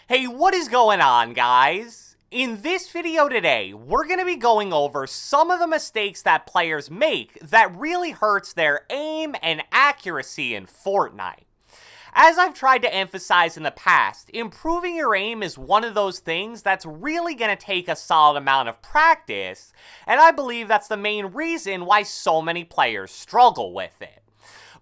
Hey, what is going on, guys? In this video today, we're going to be going over some of the mistakes that players make that really hurts their aim and accuracy in Fortnite. As I've tried to emphasize in the past, improving your aim is one of those things that's really going to take a solid amount of practice, and I believe that's the main reason why so many players struggle with it.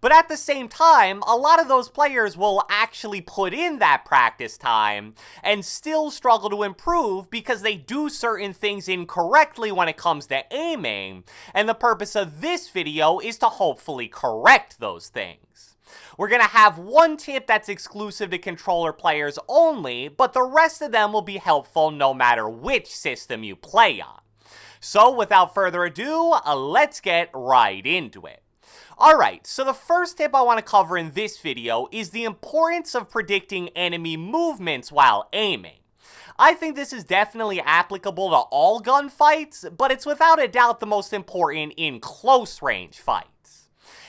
But at the same time, a lot of those players will actually put in that practice time and still struggle to improve because they do certain things incorrectly when it comes to aiming, and the purpose of this video is to hopefully correct those things. We're going to have one tip that's exclusive to controller players only, but the rest of them will be helpful no matter which system you play on. So without further ado, let's get right into it. Alright, so the first tip I want to cover in this video is the importance of predicting enemy movements while aiming. I think this is definitely applicable to all gunfights, but it's without a doubt the most important in close range fights.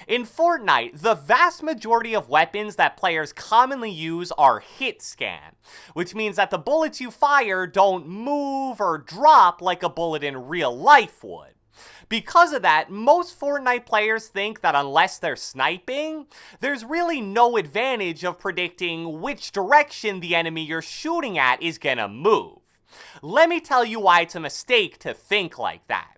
In Fortnite, the vast majority of weapons that players commonly use are hit scan, which means that the bullets you fire don't move or drop like a bullet in real life would. Because of that, most Fortnite players think that unless they're sniping, there's really no advantage of predicting which direction the enemy you're shooting at is gonna move. Let me tell you why it's a mistake to think like that.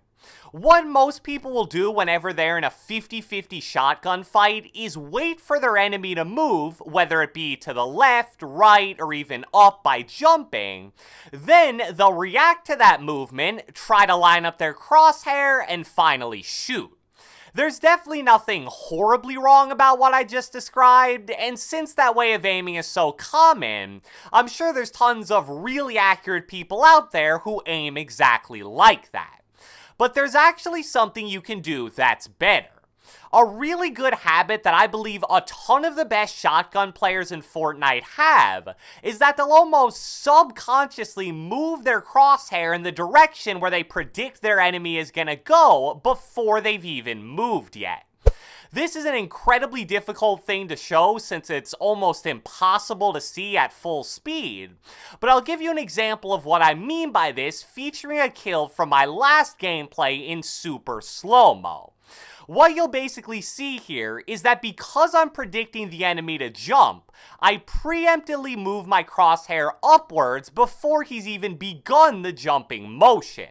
What most people will do whenever they're in a 50-50 shotgun fight is wait for their enemy to move, whether it be to the left, right, or even up by jumping. Then they'll react to that movement, try to line up their crosshair, and finally shoot. There's definitely nothing horribly wrong about what I just described, and since that way of aiming is so common, I'm sure there's tons of really accurate people out there who aim exactly like that. But there's actually something you can do that's better. A really good habit that I believe a ton of the best shotgun players in Fortnite have is that they'll almost subconsciously move their crosshair in the direction where they predict their enemy is gonna go before they've even moved yet. This is an incredibly difficult thing to show since it's almost impossible to see at full speed, but I'll give you an example of what I mean by this featuring a kill from my last gameplay in super slow-mo. What you'll basically see here is that because I'm predicting the enemy to jump, I preemptively move my crosshair upwards before he's even begun the jumping motion.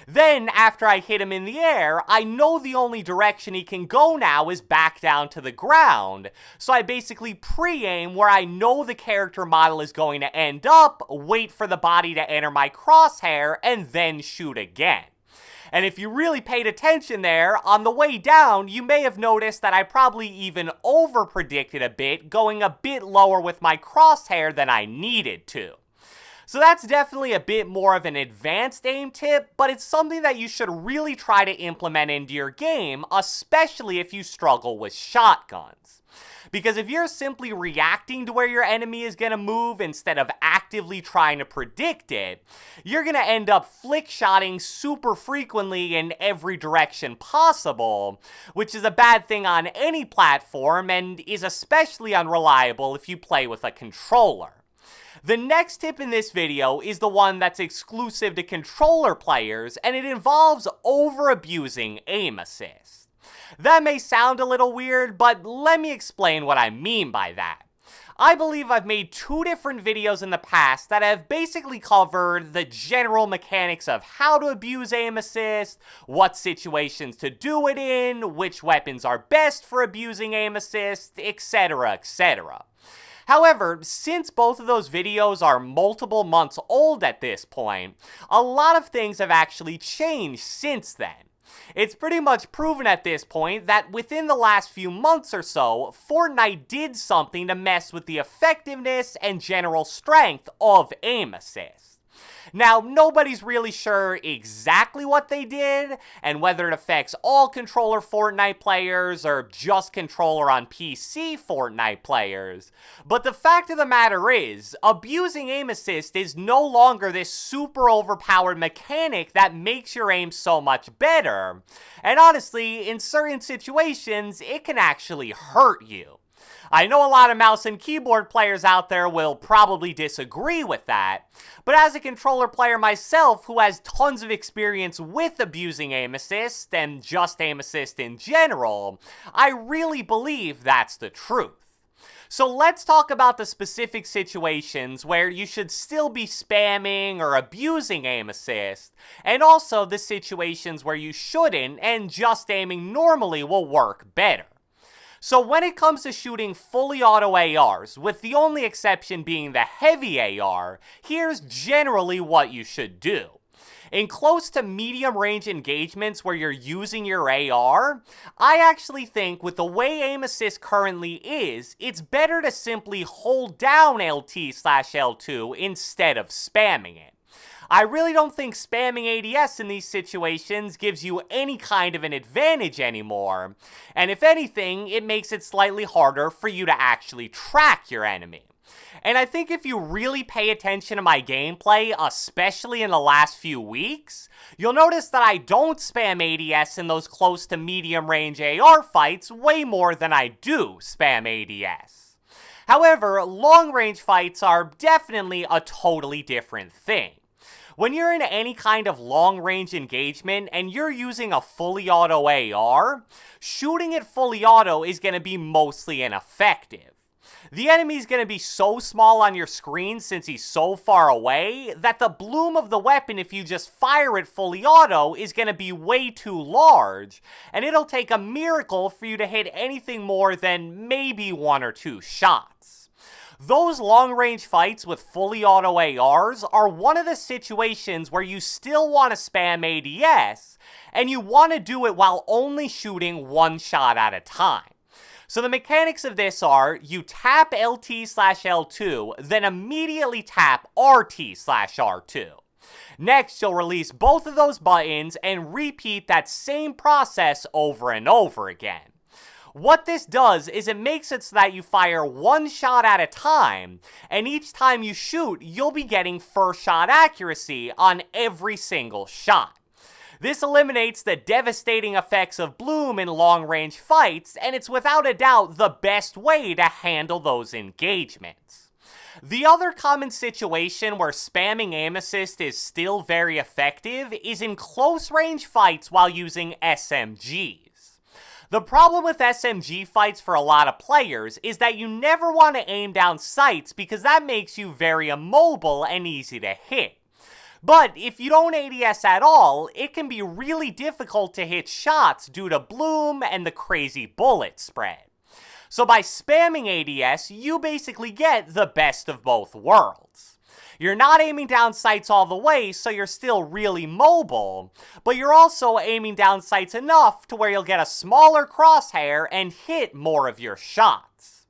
Then, after I hit him in the air, I know the only direction he can go now is back down to the ground, so I basically pre-aim where I know the character model is going to end up, wait for the body to enter my crosshair, and then shoot again. And if you really paid attention there, on the way down, you may have noticed that I probably even over-predicted a bit, going a bit lower with my crosshair than I needed to. So that's definitely a bit more of an advanced aim tip, but it's something that you should really try to implement into your game, especially if you struggle with shotguns. Because if you're simply reacting to where your enemy is going to move instead of actively trying to predict it, you're going to end up flick-shotting super frequently in every direction possible, which is a bad thing on any platform and is especially unreliable if you play with a controller. The next tip in this video is the one that's exclusive to controller players, and it involves over-abusing aim assist. That may sound a little weird, but let me explain what I mean by that. I believe I've made 2 different videos in the past that have basically covered the general mechanics of how to abuse aim assist, what situations to do it in, which weapons are best for abusing aim assist, etc, etc. However, since both of those videos are multiple months old at this point, a lot of things have actually changed since then. It's pretty much proven at this point that within the last few months or so, Fortnite did something to mess with the effectiveness and general strength of aim assist. Now, nobody's really sure exactly what they did, and whether it affects all controller Fortnite players or just controller on PC Fortnite players, but the fact of the matter is, abusing aim assist is no longer this super overpowered mechanic that makes your aim so much better, and honestly, in certain situations, it can actually hurt you. I know a lot of mouse and keyboard players out there will probably disagree with that, but as a controller player myself who has tons of experience with abusing aim assist and just aim assist in general, I really believe that's the truth. So let's talk about the specific situations where you should still be spamming or abusing aim assist, and also the situations where you shouldn't and just aiming normally will work better. So when it comes to shooting fully auto ARs, with the only exception being the heavy AR, here's generally what you should do. In close to medium range engagements where you're using your AR, I actually think with the way aim assist currently is, it's better to simply hold down LT/L2 instead of spamming it. I really don't think spamming ADS in these situations gives you any kind of an advantage anymore, and if anything, it makes it slightly harder for you to actually track your enemy. And I think if you really pay attention to my gameplay, especially in the last few weeks, you'll notice that I don't spam ADS in those close to medium range AR fights way more than I do spam ADS. However, long range fights are definitely a totally different thing. When you're in any kind of long-range engagement and you're using a fully auto AR, shooting it fully auto is going to be mostly ineffective. The enemy's going to be so small on your screen since he's so far away that the bloom of the weapon if you just fire it fully auto is going to be way too large, and it'll take a miracle for you to hit anything more than maybe 1 or 2 shots. Those long-range fights with fully auto ARs are one of the situations where you still want to spam ADS, and you want to do it while only shooting 1 shot at a time. So the mechanics of this are, you tap LT/L2, then immediately tap RT/R2. Next, you'll release both of those buttons and repeat that same process over and over again. What this does is it makes it so that you fire 1 shot at a time, and each time you shoot, you'll be getting first shot accuracy on every single shot. This eliminates the devastating effects of bloom in long-range fights, and it's without a doubt the best way to handle those engagements. The other common situation where spamming aim assist is still very effective is in close-range fights while using SMGs. The problem with SMG fights for a lot of players is that you never want to aim down sights because that makes you very immobile and easy to hit. But if you don't ADS at all, it can be really difficult to hit shots due to bloom and the crazy bullet spread. So by spamming ADS, you basically get the best of both worlds. You're not aiming down sights all the way, so you're still really mobile, but you're also aiming down sights enough to where you'll get a smaller crosshair and hit more of your shots.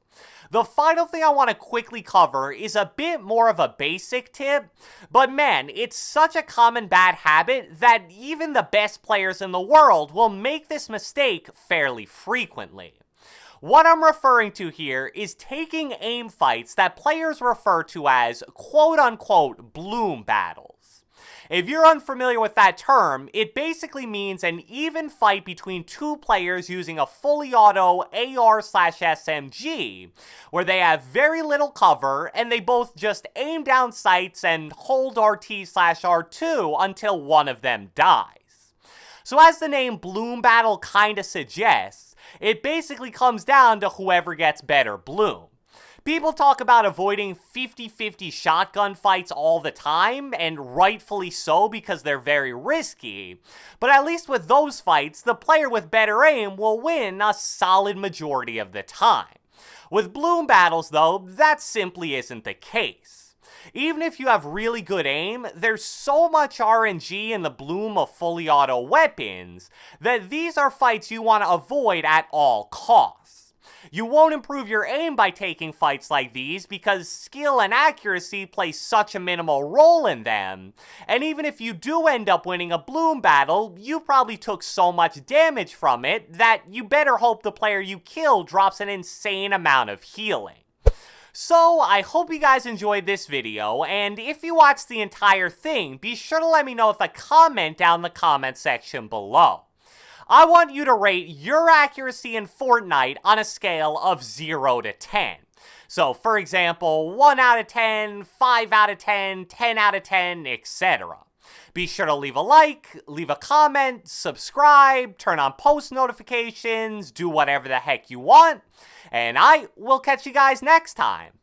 The final thing I want to quickly cover is a bit more of a basic tip, but man, it's such a common bad habit that even the best players in the world will make this mistake fairly frequently. What I'm referring to here is taking aim fights that players refer to as quote-unquote bloom battles. If you're unfamiliar with that term, it basically means an even fight between 2 players using a fully auto AR/SMG, where they have very little cover and they both just aim down sights and hold RT/R2 until one of them dies. So as the name bloom battle kinda suggests, it basically comes down to whoever gets better bloom. People talk about avoiding 50-50 shotgun fights all the time, and rightfully so because they're very risky, but at least with those fights, the player with better aim will win a solid majority of the time. With bloom battles though, that simply isn't the case. Even if you have really good aim, there's so much RNG in the bloom of fully auto weapons that these are fights you want to avoid at all costs. You won't improve your aim by taking fights like these because skill and accuracy play such a minimal role in them. And even if you do end up winning a bloom battle, you probably took so much damage from it that you better hope the player you kill drops an insane amount of healing. So, I hope you guys enjoyed this video, and if you watched the entire thing, be sure to let me know with a comment down in the comment section below. I want you to rate your accuracy in Fortnite on a scale of 0 to 10. So, for example, 1 out of 10, 5 out of 10, 10 out of 10, etc. Be sure to leave a like, leave a comment, subscribe, turn on post notifications, do whatever the heck you want, and I will catch you guys next time.